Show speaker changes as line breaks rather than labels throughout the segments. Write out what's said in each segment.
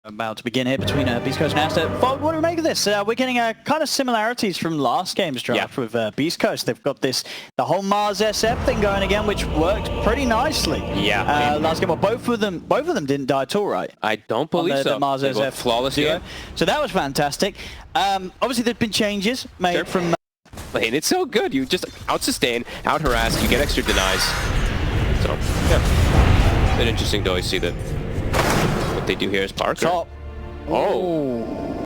About to begin here between Beastcoast and Aster. What do we make of this? We're getting kind of similarities from last game's draft with Beastcoast. They've got the whole Mars SF thing going again, which worked pretty nicely.
Yeah.
Last game, well, both of them didn't die at all, right?
I don't believe so.
The Mars SF
flawless
duo.
game.
So that was fantastic. Obviously, there's been changes made from.
And it's so good. You just out-sustain, out-harass, you get extra denies. So, yeah. Been interesting to always see that. What they do here is Parker.
Top.
Oh.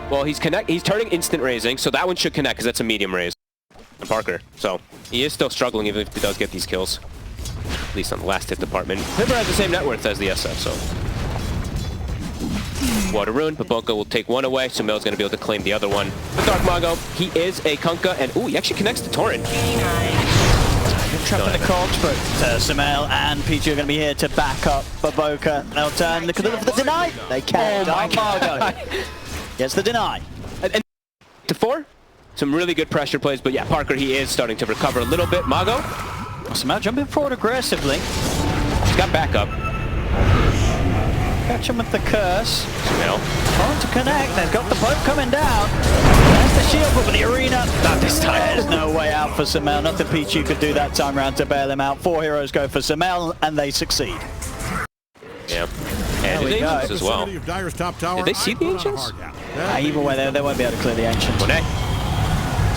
Well, he's turning instant raising, so that one should connect because that's a medium raise. And Parker. So he is still struggling even if he does get these kills. At least on the last hit department. Hipper has the same net worth as the SF, so. Water Rune, Babonka will take one away, so Mel's going to be able to claim the other one. The Dark Mago, he is a Kunkka, and ooh, he actually connects to Torrent.
Trapped in the cogs, but Samel and Pichu are going to be here to back up Babonka. They'll turn, look for the deny. They can. Dark Mago gets the deny.
And to 4, some really good pressure plays, but yeah, Parker, he is starting to recover a little bit. Mago.
Samel jumping forward aggressively.
He's got backup.
Catch him with the curse.
Samel.
Trying to connect. They've got the boat coming down. There's the shield, but with the arena. Not this time. There's no way out for Samel. Nothing Pichu could do that time round to bail him out. 4 heroes go for Samel, and they succeed.
Yeah. And the Ancients as well. Did they see the Ancients?
Either way, they won't be able to clear the Ancients.
Monet.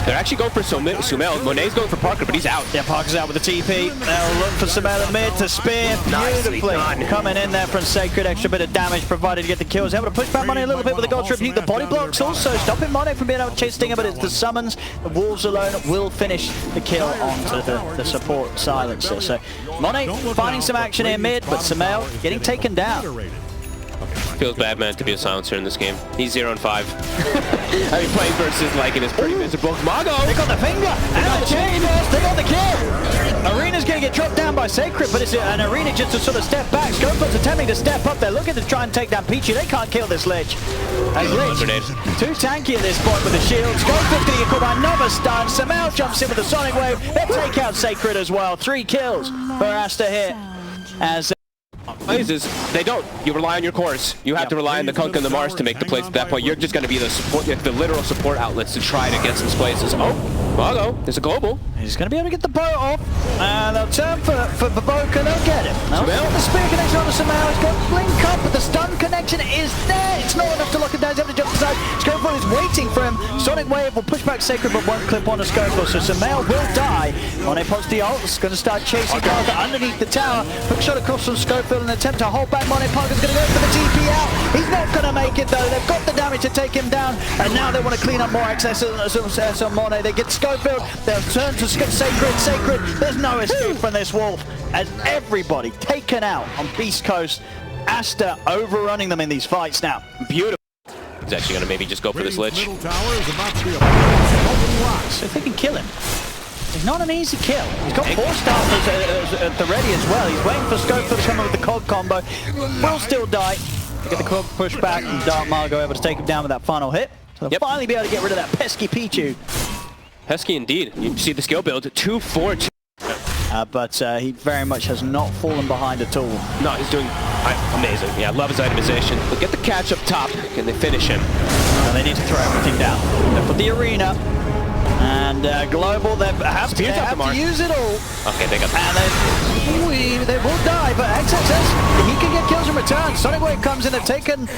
They're actually going for Sumel. Monet's going for Parker, but he's out.
Yeah, Parker's out with the TP. They'll look for Samel in mid to spear beautifully. Coming in there from Sacred, extra bit of damage provided to get the kills. Able to push back Monet a little bit with the gold tribute. The body blocks also stopping Monet from being able to chase Stinger, but it's the summons. The Wolves alone will finish the kill onto the support silencer. So Monet finding some action in mid, but Samel getting taken down.
Feels bad, man, to be a silencer in this game. He's 0 and 5. I mean, playing versus Lycan is pretty miserable. Mago!
They got the finger! And the chain! They got the kill! Arena's going to get dropped down by Sacred, but it's an Arena just to sort of step back. Scopefield's attempting to step up. They're looking to try and take down Pichu. They can't kill this Lich. And Lich, too tanky at this point with the shield. Scopefield's going to get caught by another stun. Samel jumps in with the Sonic Wave. They take out Sacred as well. 3 kills for Aster here. As
is they don't. You rely on your cores. You have to rely on the Kunkka and the Mars to make the plays. At that point, you're just going to be the support, the literal support outlets to try to get some places. Oh, Mago, there's a global.
He's going to be able to get the boat off. And they'll turn for Babonka. They'll get him. The spear connection on the Samel. He's got Blink up, but the stun connection is there. It's not enough to lock him down. He's able to jump aside. Scofield is waiting for him. Sonic Wave will push back Sacred, but won't clip on the Scofield. So Samel will die. Monet pops the ult. It's going to start chasing Parker underneath the tower. Hook shot across from Scofield in an attempt to hold back Monet. Parker's going to go for the TP out. He's not going to make it though. They've got the damage to take him down, and now they want to clean up more access on Monet. They get Scofield. They'll turn to Sacred. There's no escape from this wolf as everybody taken out on Beast Coast. Aster overrunning them in these fights now. Beautiful.
He's actually going to maybe just go for this Lich.
So if they can kill him. It's not an easy kill. He's got 4 stars at the ready as well. He's waiting for Scofield to come up with the cog combo. Will still die. They get the cog pushed back, and Dark Mago able to take him down with that final hit. So they'll finally be able to get rid of that pesky Pichu.
Pesky indeed. You see the skill build, 2-4-2.
But he very much has not fallen behind at all.
No, he's doing amazing. Yeah, I love his itemization. But get the catch up top. Can they finish him?
They need to throw everything down. They put the arena. And Global, they have to use it all.
Okay, they got the...
And they will die, but XXS, he can get kills in return. Sonic Wave comes in, they've taken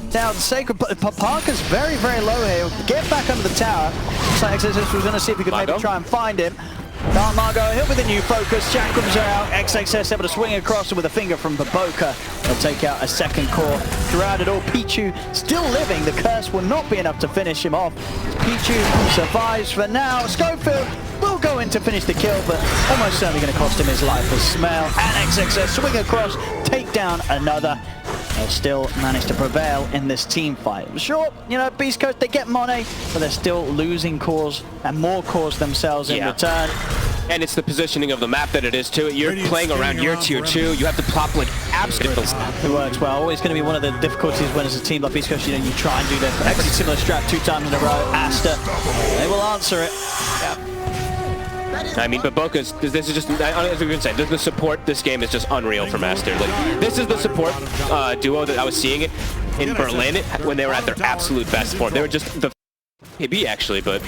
down Sacred. Parker's very, very low here. Get back under the tower. So XXS was going to see if he could maybe try and find him. Dark Mago, he'll with a new focus. Chakrams are out. XXS able to swing across with a finger from Babonka. They'll take out a second core. Throughout it all, Pichu still living. The curse will not be enough to finish him off. Pichu survives for now. Scofield will go in to finish the kill, but almost certainly going to cost him his life as Smell and XXS swing across, take down another. They'll still manage to prevail in this team fight. Sure, you know, Beast Coast, they get money, but they're still losing cores and more cores themselves in return.
And it's the positioning of the map that it is too. You're playing around your tier 2. You have to plop like absolutely.
It works well. Always going to be one of the difficulties when it's a team like Beast Coast, you know, you try and do the pretty similar strat 2 times in a row. Aster, they will answer it.
I mean, but Boca's, this is just, I was going to say, the support this game is just unreal from Aster. Like, this is the support duo that I was seeing it in Berlin when they were at their absolute best form. They were just the KB actually, but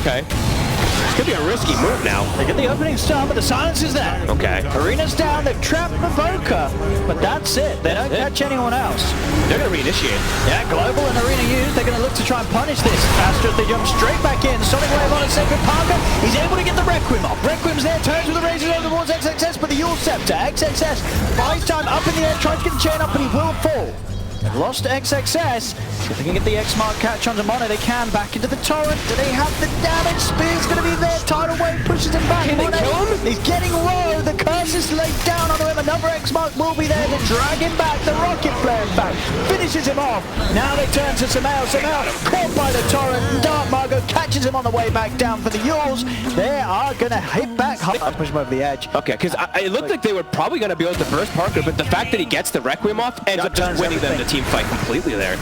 okay. This could be a risky move now.
They get the opening start, but the silence is there.
Okay.
Arena's down, they've trapped the Boca, but that's it. They don't catch anyone else.
They're going to reinitiate.
Yeah, Global and Arena used. They're going to look to try and punish this. Aster, they jump straight back in. Sonic Wave on a Sacred Parker. He's able to get the Requiem off. Requiem's there, turns with the razors over towards XXS, but the Yule Scepter. XXS buys time up in the air, tries to get the chain up, but he will fall. They've lost to XXS. If they can get the X-Mark catch onto Mono, they can. Back into the torrent. Do they have the damage? Spear's going to be there. Tidal Wave pushes him back.
Can they kill him?
He's getting low. The curse is laid down onto him. Another X-Mark will be there to drag him back. The Rocket Flare back. Finishes him off. Now they turn to Samel. Samel caught by the torrent. Dark Margot catches him on the way back down for the Yules. They are going to hit back. I push him over the edge.
Okay, because it looked like they were probably going to be able to burst Parker, but the fact that he gets the Requiem off ends up just winning them the team fight completely there.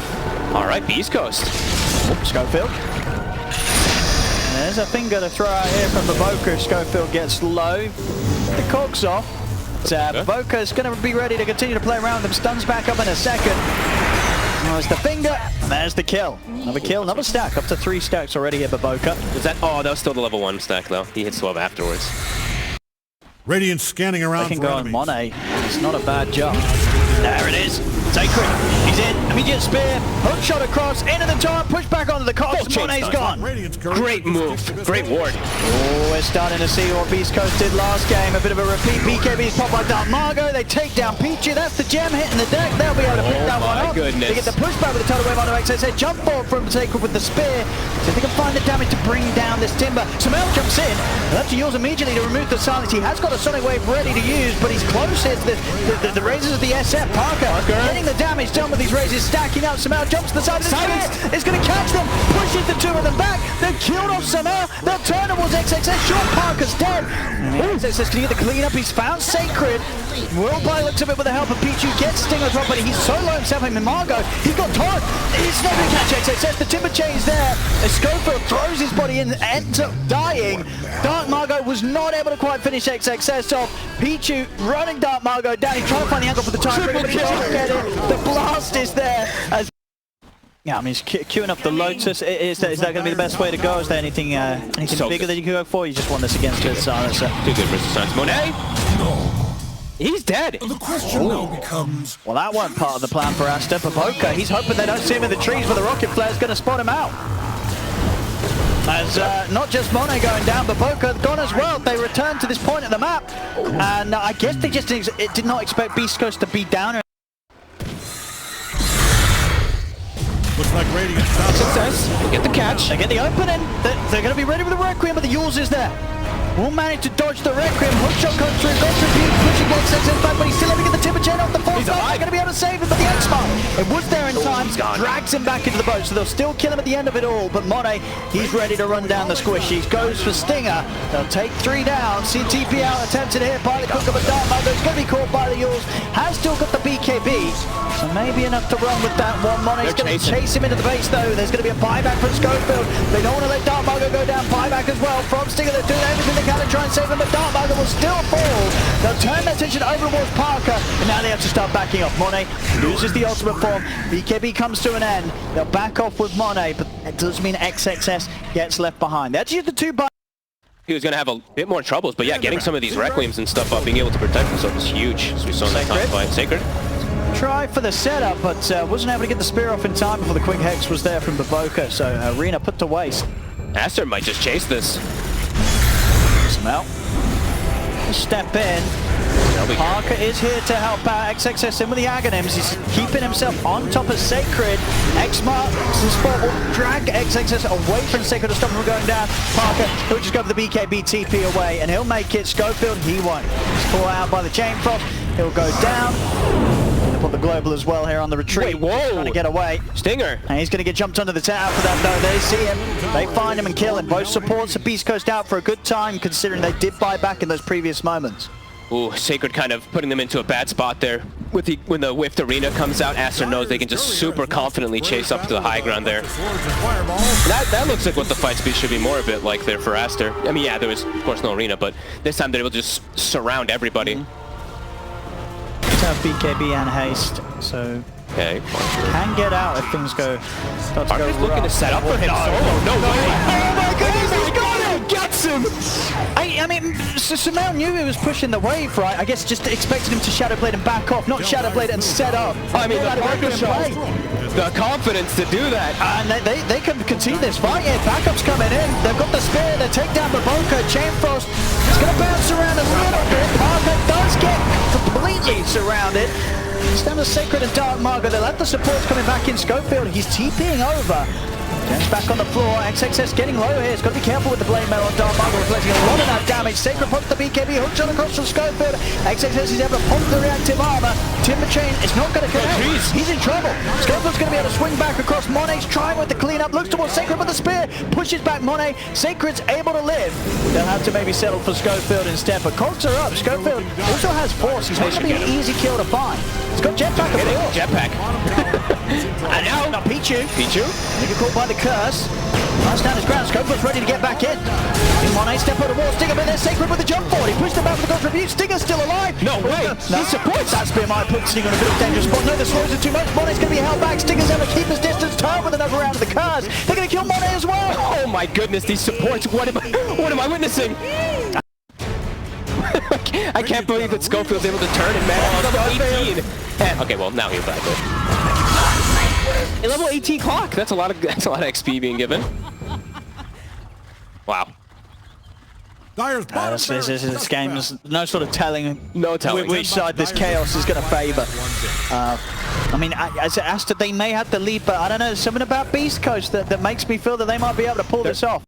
All right, Beastcoast.
Schofield. There's a finger to throw out here from the Boca. Schofield gets low. The cogs off. Boca is going to be ready to continue to play around them. Stuns back up in a second. There's the finger. And there's the kill. Another kill, another stack. Up to 3 stacks already here for Boca.
Was that? Oh, that was still the level 1 stack though. He hit 12 afterwards.
Radiant scanning around.
They can go on Monet. It's not a bad job. There it is. Sacred. He's in. Immediate spear. Hook shot across. Into the torrent. Push back onto the cogs. Monet's gone.
Great move. Great ward.
Oh, we're starting to see what Beastcoast did last game. A bit of a repeat. BKB's pop by Dark Margot. They take down Pichu. That's the gem hitting the deck. They'll be able to pick that one up.
Goodness.
They get the pushback with the Tidal Wave onto XXS. Jump forward from Sacred with the spear. So if they can find the damage to bring down this Timber. Samel jumps in. They'll have to use immediately to remove the silence. He has got a Sonic Wave ready to use, but he's close here to the razors of the SF. Parker getting the damage done with these razors, stacking up. Samel jumps to the side of the spear. It's going to catch them, pushes the 2 of them back. They're killed off Samel. They'll turn towards XXS. Sure, Parker's dead. XXS can get the clean up. He's found Sacred. Worldby looks a bit with the help of Pichu. Gets Stinger drop, but he's so low himself. And Margot, he's got torrent. He's not going to catch XXS. The Timber Chain's there. As Schofield throws his body in, ends up dying. Dark Margot was not able to quite finish XXS off. Pichu running Dark Margot down. He's trying to find the angle for the time, but he doesn't get it. The blast is there. Yeah, I mean, he's queuing up the Lotus. Is that going to be the best way to go? Is there anything so bigger that you can go for? You just want this against good silencer.
Too good for Silence. Monet? He's dead.
The question now becomes...
Well, that wasn't part of the plan for Aster. For Boca, he's hoping they don't see him in the trees, but the Rocket Flare's going to spot him out. As not just Monet going down, but Boca gone as well. They returned to this point of the map, and I guess they just did not expect Beastcoast to be down.
Looks like Radiant.
Success. Get the catch.
They get the opening. They're going to be ready with the Requiem, but the Yules is there. Won't manage to dodge the Requiem. Hookshot comes through, goes to Pete, pushing XXS back, but he's still able to get the Timber Chain off the fourth. They're going to be able to save him, but the X-Mark, it was there in time, drags him back into the boat, so they'll still kill him at the end of it all, but Monet, he's ready to run down the squishies, goes for Stinger, they'll take 3 down, see TP out, attempted here by the Cook of a Dark Margot, he's going to be caught by the Yules, has still got the BKB, so maybe enough to run with that one. Monet's going to chase him into the base though, there's going to be a buyback from Schofield, they don't want to let Dark Margot go down, buyback as well from Stinger, they're doing everything they can to try and save him, but Dark Margot will still fall. They'll turn their attention over towards Parker, and now they have to start backing off. Monet loses the ultimate form. BKB comes to an end. They'll back off with Monet, but that does mean XXS gets left behind. That's just the 2 buys.
He was going to have a bit more troubles, but yeah, getting some of these Requiems and stuff up, being able to protect himself is huge, as we saw in that top fight. Sacred.
Try for the setup, but wasn't able to get the spear off in time before the quick hex was there from the Boca, so Arena put to waste.
Aster might just chase this.
Smell. Step in. Parker is here to help out XXS in with the Aghanims. He's keeping himself on top of Sacred. X-Mark, spot will drag XXS away from Sacred to stop him from going down. Parker, he'll just go for the BKB TP away, and he'll make it. Schofield, he won't. He's caught out by the Chain Frost. He'll go down. Put the Global as well here on the retreat.
Wait, whoa!
Trying to get away.
Stinger.
And he's going to get jumped under the tower for that though. They see him. They find him and kill him. Both supports the Beastcoast out for a good time, considering they did buy back in those previous moments.
Ooh, Sacred kind of putting them into a bad spot there. when the Whiffed Arena comes out, Aster knows they can just super confidently chase up to the high ground there. That looks like what the fight speed should be more a bit like there for Aster. I mean, yeah, there was, of course, no arena, but this time they're able to just surround everybody.
Have BKB and haste, so
okay,
can get out if things go.
Parker's looking to set up for him solo. No way!
Oh my goodness, he's got him!
Gets him!
I mean, Samel knew he was pushing the wave, right? I guess just expected him to Shadow Blade and back off, not Shadow Blade and set up.
I mean, the Parker shows the confidence to do that.
And they can continue this fight here. Backup's coming in. They've got the spear. They take down Baboka. Chain Frost is going to bounce around a little bit. Parker does get completely surrounded. Stand the Sacred and Dark Margo. They'll have the supports coming back in. Schofield, he's TPing over. Jen's back on the floor. XXS getting low here. He's got to be careful with the Blade Mail on Dark Margo, reflecting a lot of that damage. Sacred pumps the BKB, hooks on across from Schofield. XXS is able to pump the reactive armor. Timber Chain is not going to connect. He's in trouble. Schofield's going to be able to swing back across. Monet's trying with the cleanup. Looks towards Sacred with the spear. Pushes back Monet. Sacred's able to live. They'll have to maybe settle for Schofield instead. But cogs are up. Schofield also has force. He's not going to be an easy kill to find. He's got jetpack of course.
Jetpack.
And now Pichu. They get caught by the curse. Nice down his ground. Schofield's ready to get back in. Monet step on the wall. Stinger in there. Sacred with the jump forward. He pushed him back with the contribute. Stinger's still alive.
No way.
He supports that spear. Might put Stinger in a bit of dangerous spot. No, the slows are too much. Monet's going to be held back. Stinger's able to keep his distance. Turn with another round of the curse. They're going to kill Monet as well.
Oh my goodness, these supports. What am I witnessing? I can't believe that Schofield's able to turn and manage level 18. And, okay, well now he's back there. A level 18 clock. That's a lot of XP being given. Wow.
This
game's no sort of telling.
No telling.
Which side this chaos is going to favor. I mean, as Aster, they may have the lead, but I don't know. There's something about Beastcoast that makes me feel that they might be able to pull this off.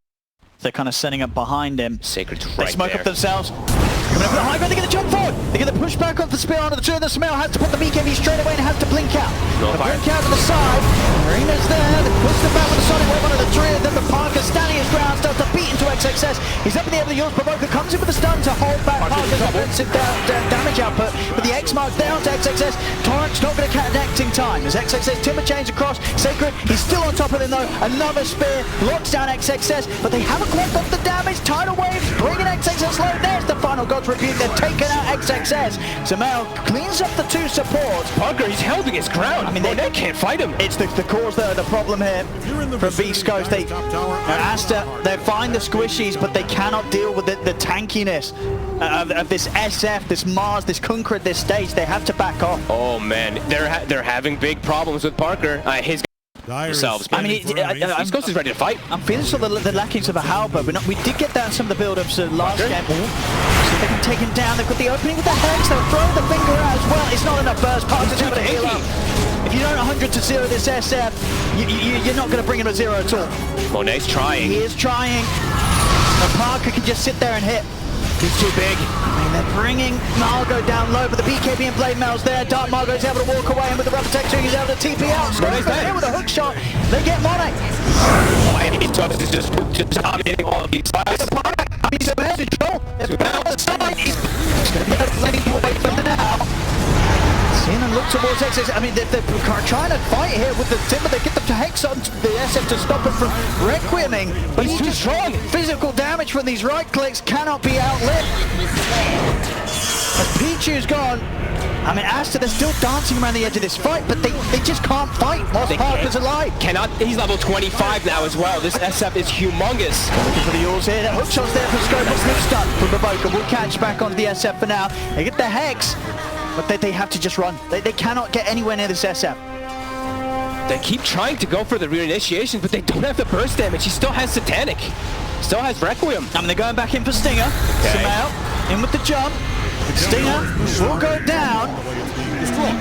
They're kind of setting up behind him.
Sacred's right
They smoke
there.
up themselves. Coming up the high ground, they're going to jump forward. They're going to push back off the spear onto the two of the Smell. Has to put the BKB straight away and has to blink out.
No fire.
Blink out to the side. Marina's there. They push them back with the Sonic Wave onto the three of them. But Parker standing his ground, starts to beat into XXS. He's up in the air with the Yours. Baboka comes in with the stun to hold back Parker's offensive damage output. But the X marks down to XXS. Torrent's not going to connect in time. As XXS Timber chains across. Sacred, he's still on top of him though. Another spear locks down XXS. But they haven't quite got the damage. Tidal Waves bringing XXS low. There's the final God's Rebuke. They've taken out XXS. Samel cleans up the two supports.
Parker, he's holding his ground.
I mean,
they can't fight him.
It's the cores that are the problem here from Beastcoast. Aster, they find the squishies, but they cannot deal with the tankiness of this SF, this Mars, this Kunkka at this stage. They have to back off.
Oh man, they're having big problems with Parker. His themselves.
I mean,
Beastcoast is ready to fight.
I'm feeling sort of the lackings of a halber, but we did get that in some of the build-ups last game. So they can take him down. They've got the opening with the Hex. They'll throw the finger out as well. It's not enough burst. Parker's able to heal up. If you don't 100 to 0 this SF, you're not going to bring him to 0 at all.
Monet's trying.
He is trying. But Parker can just sit there and hit.
He's too big.
I mean, they're bringing Margo down low, but the BKB and Blade Mail's there. Dark Margo's able to walk away, and with the rubber texture, he's able to TP out. Monet's there with a hook shot. They get Monet.
He's just dominating all of these fights.
He's a bad control. He's going to be able to let him away from the now. In and look towards XXS. I mean, they're trying to fight here with the Timber. They get them to Hex on the SF to stop him from Requieming. But he's too strong. Physical damage from these right clicks cannot be outlived. As Pichu's gone, I mean, Aster, they're still dancing around the edge of this fight, but they just can't fight whilst Parker's alive.
He's level 25 now as well. This SF is humongous.
Looking for the Yours here. That hook shot's there from Scope. What's the stun from Baboka? Will catch back onto the SF for now. They get the Hex. But they have to just run. They cannot get anywhere near this SF.
They keep trying to go for the reinitiation, but they don't have the burst damage. He still has Satanic. Still has Requiem.
I mean, they're going back in for Stinger.
Okay.
Samel in with the jump. Stinger will go down.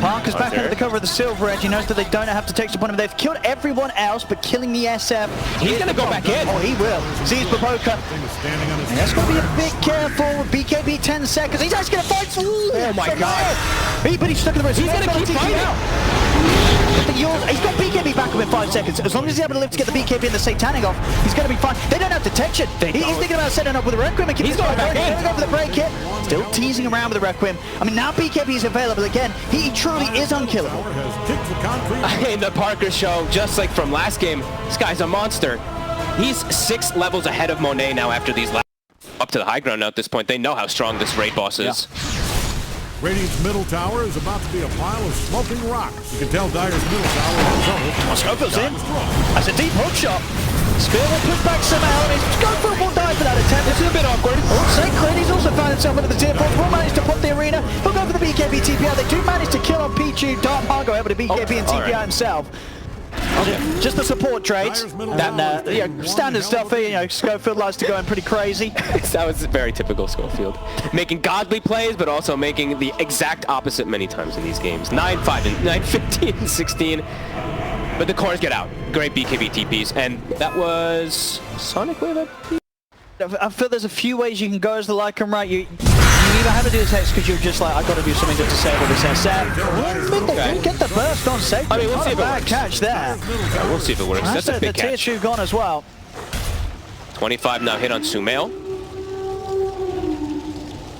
Parker's back under the cover of the Silver Edge. He knows that they don't have to text upon him. They've killed everyone else, but killing the SF.
He's going to go back in.
Oh, he will. Sees Baboka. And that's going to be a bit careful. BKB 10 seconds. He's actually going to fight.
Oh my god.
But he's stuck in the wrist.
He's going to keep fighting.
He's got BKB back up in 5 seconds. As long as he's able to live to get the BKB and the Satanic off, he's going to be fine. They don't have detection. He's thinking about setting up with a Requiem.
He's going back in.
Going to go for the break hit. Still teasing around with the Requiem. I mean, now BKB is available again. He truly ability is unkillable.
Has kicked the concrete.
I mean, the Parker show, just like from last game, this guy's a monster. He's 6 levels ahead of Monet now after these up to the high ground now at this point. They know how strong this raid boss is.
Radiant's middle tower is about to be a pile of smoking rocks. You can tell Dire's middle tower is in trouble.
Scopel's in. That's a deep hook shot. Spear will push back somehow, and he's going for a full dive for that attempt. This is a bit awkward. St. He's also found himself into the tier 4. Will manage to pop the arena. He'll go for the BKB TPI. They do manage to kill on Pichu. Dark Margo able to BKB and TPI himself. Okay. Just the support trades. That standard stuff here. Schofield likes to go in pretty crazy.
That was very typical Schofield. Making godly plays, but also making the exact opposite many times in these games. 9-5 and 9-15 and 16. But the cores get out. Great BKB TPs, and that was Sonic Wave.
I feel there's a few ways you can go as the Lycan, right? You either have to do this Hex because you're just like, I've got to do something to disable this SF. They didn't get the burst on Sacred.
I mean, we'll see if it works.
Catch there.
Yeah, we'll see if it works. That's a big catch.
The tier 2 gone as well.
25 now hit on Sumail.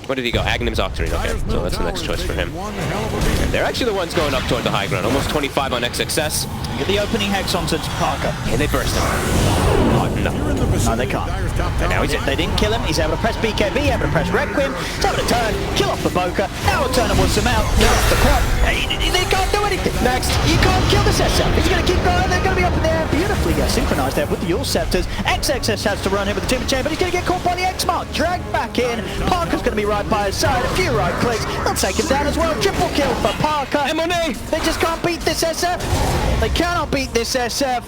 Where did he go? Agnim's Octarine. Okay, so that's the next choice for him. And they're actually the ones going up toward the high ground. Almost 25 on XXS.
Get the opening Hex onto Parker.
And they burst him. Oh, no.
No, they can't. And now they didn't kill him. He's able to press BKB, able to press Requiem. He's able to turn, kill off the Boca. Now we'll turn and what's him out. That's the quad. They can't do anything. Next, you can't kill the SF. He's going to keep going. They're going to be up in the air. Beautifully synchronized there with the Yule Scepters. XXS has to run him with the Timber Chain, but he's going to get caught by the X-Mark. Dragged back in. Parker's going to be right by his side. A few right clicks. They'll take him down as well. Triple kill for Parker.
And Monet.
They just can't beat this SF. They cannot beat this SF.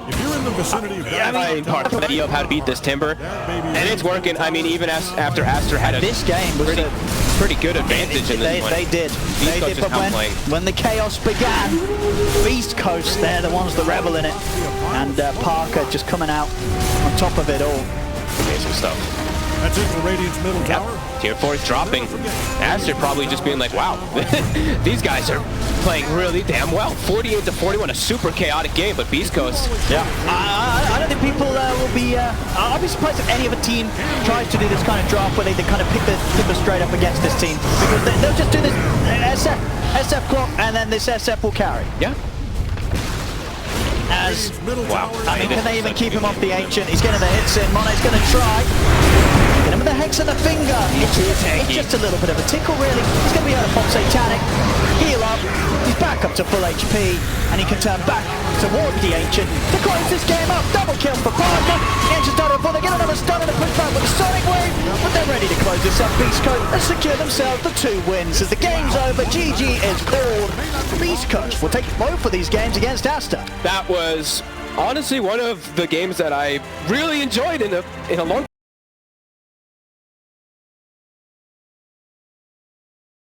If you're in the vicinity of
part of the video of how to beat this Timber, and it's working. I mean, even after Aster had
this game was
pretty good advantage in this one.
They did. But when the chaos began, Beastcoast, they're the ones that revel in it, and Parker just coming out on top of it all.
Amazing stuff.
That's it for Radiant's middle tower.
Tier 4 is dropping. Aster probably just being like, wow, these guys are playing really damn well. 48-41, a super chaotic game, but Beastcoast.
Yeah. I don't think people will be... I'll be surprised if any other team tries to do this kind of draft where they kind of pick the Timber straight up against this team. Because they'll just do this SF clock, and then this SF will carry.
Yeah.
Wow. I mean, can they even keep him off the Ancient? He's getting the hits in. Monet's going to try. Get him with the Hex and the finger. It's just a little bit of a tickle, really. He's going to be able to pop Satanic. Heal up. He's back up to full HP. And he can turn back towards the Ancient to close this game up. Double kill for Parker. The Ancient's done it before. They get another stun and a push back with a Sonic Wave. But they're ready to close this up. Beastcoast and secure themselves the 2 wins. As the game's over, GG is called. Beastcoast will take both of these games against Aster.
That was honestly one of the games that I really enjoyed in a long